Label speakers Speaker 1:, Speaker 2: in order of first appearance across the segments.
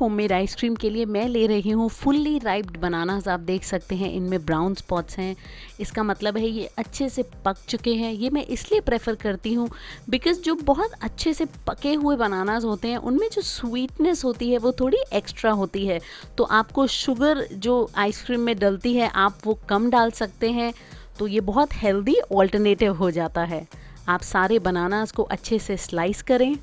Speaker 1: Homemade ice cream के लिए मैं ले रही हूँ फुल्ली राइप्ड बनानास। आप देख सकते हैं इनमें ब्राउन स्पॉट्स हैं, इसका मतलब है ये अच्छे से पक चुके हैं। ये मैं इसलिए प्रेफर करती हूँ बिकॉज़ जो बहुत अच्छे से पके हुए बनानास होते हैं उनमें जो स्वीटनेस होती है वो थोड़ी एक्स्ट्रा होती है। तो आपको शुगर जो आइसक्रीम में डलती है आप वो कम डाल सकते हैं, तो ये बहुत हेल्दी ऑल्टरनेटिव हो जाता है। आप सारे बनानास को अच्छे से स्लाइस करें।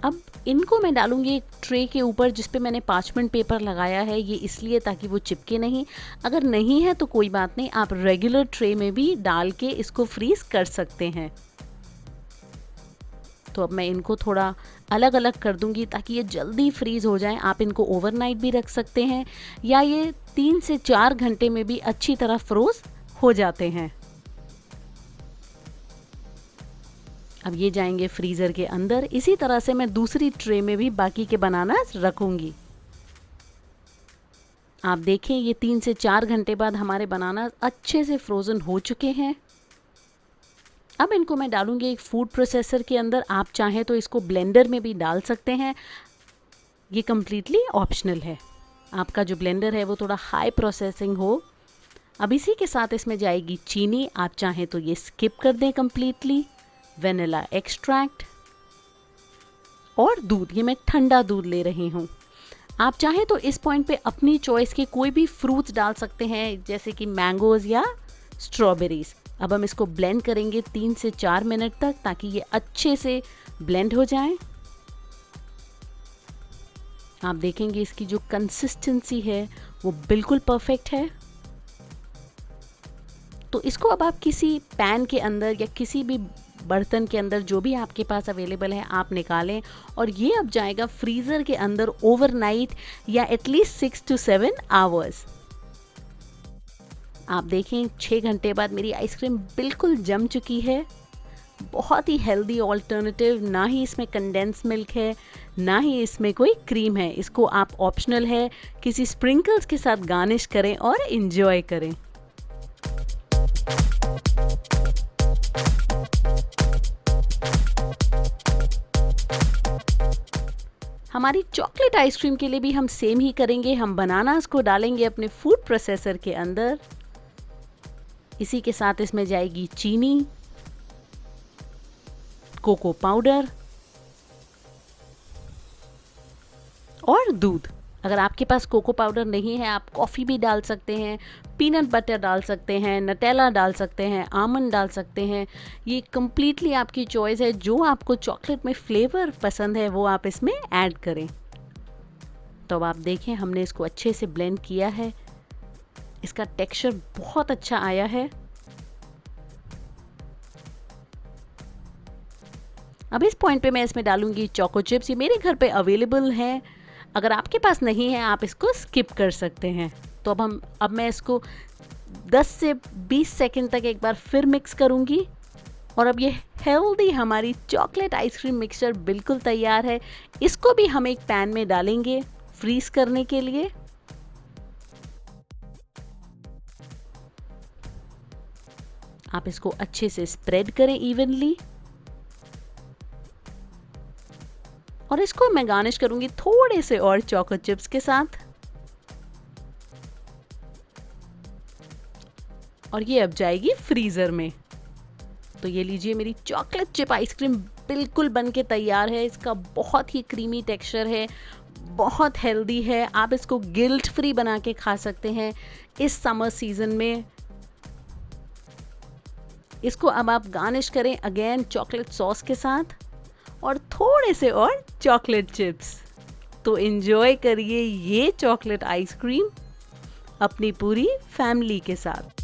Speaker 1: अब इनको मैं डालूंगी एक ट्रे के ऊपर जिस पे मैंने पार्चमेंट पेपर लगाया है, ये इसलिए ताकि वो चिपके नहीं। अगर नहीं है तो कोई बात नहीं, आप रेगुलर ट्रे में भी डाल के इसको फ्रीज कर सकते हैं। तो अब मैं इनको थोड़ा अलग अलग कर दूंगी ताकि ये जल्दी फ्रीज हो जाए। आप इनको ओवरनाइट भी रख सकते हैं या ये 3 से 4 घंटे में भी अच्छी तरह फ्रोज हो जाते हैं। अब ये जाएंगे फ्रीज़र के अंदर। इसी तरह से मैं दूसरी ट्रे में भी बाकी के बनानास रखूंगी। आप देखें ये 3 से 4 घंटे बाद हमारे बनानास अच्छे से फ्रोज़न हो चुके हैं। अब इनको मैं डालूंगी एक फूड प्रोसेसर के अंदर। आप चाहें तो इसको ब्लेंडर में भी डाल सकते हैं, ये कम्प्लीटली ऑप्शनल है। आपका जो ब्लेंडर है वो थोड़ा हाई प्रोसेसिंग हो। अब इसी के साथ इसमें जाएगी चीनी, आप चाहें तो ये स्किप कर दें कम्प्लीटली। वेनिला एक्सट्रैक्ट और दूध, ये मैं ठंडा दूध ले रही हूँ। आप चाहें तो इस पॉइंट पे अपनी चॉइस के कोई भी फ्रूट्स डाल सकते हैं जैसे कि मैंगोज या स्ट्रॉबेरीज। अब हम इसको ब्लेंड करेंगे 3 से 4 मिनट तक ताकि ये अच्छे से ब्लेंड हो जाए। आप देखेंगे इसकी जो कंसिस्टेंसी है वो बिल्कुल परफेक्ट है। तो इसको अब आप किसी पैन के अंदर या किसी भी बर्तन के अंदर जो भी आपके पास अवेलेबल है आप निकालें और ये अब जाएगा फ्रीज़र के अंदर ओवरनाइट या एटलीस्ट 6 to 7 आवर्स। आप देखें 6 घंटे बाद मेरी आइसक्रीम बिल्कुल जम चुकी है। बहुत ही हेल्दी ऑल्टरनेटिव, ना ही इसमें कंडेंस मिल्क है ना ही इसमें कोई क्रीम है। इसको आप ऑप्शनल है किसी स्प्रिंकल्स के साथ गार्निश करें और इंजॉय करें। हमारी चॉकलेट आइसक्रीम के लिए भी हम सेम ही करेंगे। हम बनानास को डालेंगे अपने फूड प्रोसेसर के अंदर। इसी के साथ इसमें जाएगी चीनी, कोको पाउडर और दूध। अगर आपके पास कोको पाउडर नहीं है आप कॉफ़ी भी डाल सकते हैं, पीनट बटर डाल सकते हैं, नटेला डाल सकते हैं, आमंड डाल सकते हैं। ये कम्प्लीटली आपकी चॉइस है। जो आपको चॉकलेट में फ्लेवर पसंद है वो आप इसमें ऐड करें। तो अब आप देखें हमने इसको अच्छे से ब्लेंड किया है, इसका टेक्सचर बहुत अच्छा आया है। अब इस पॉइंट पे मैं इसमें डालूंगी चोको चिप्स। ये मेरे घर पे अवेलेबल हैं, अगर आपके पास नहीं है आप इसको स्किप कर सकते हैं। तो अब मैं इसको 10 से 20 सेकंड तक एक बार फिर मिक्स करूंगी और अब ये हेल्दी हमारी चॉकलेट आइसक्रीम मिक्सचर बिल्कुल तैयार है। इसको भी हम एक पैन में डालेंगे फ्रीज करने के लिए। आप इसको अच्छे से स्प्रेड करें इवनली और इसको मैं गार्निश करूंगी थोड़े से और चोको चिप्स के साथ। और ये अब जाएगी फ्रीजर में। तो ये लीजिए मेरी चॉकलेट चिप आइसक्रीम बिल्कुल बन के तैयार है। इसका बहुत ही क्रीमी टेक्सचर है, बहुत हेल्दी है। आप इसको गिल्ट फ्री बना के खा सकते हैं इस समर सीजन में। इसको अब आप गार्निश करें अगेन चॉकलेट सॉस के साथ और थोड़े से और चॉकलेट चिप्स। तो एंजॉय करिए ये चॉकलेट आइसक्रीम अपनी पूरी फैमिली के साथ।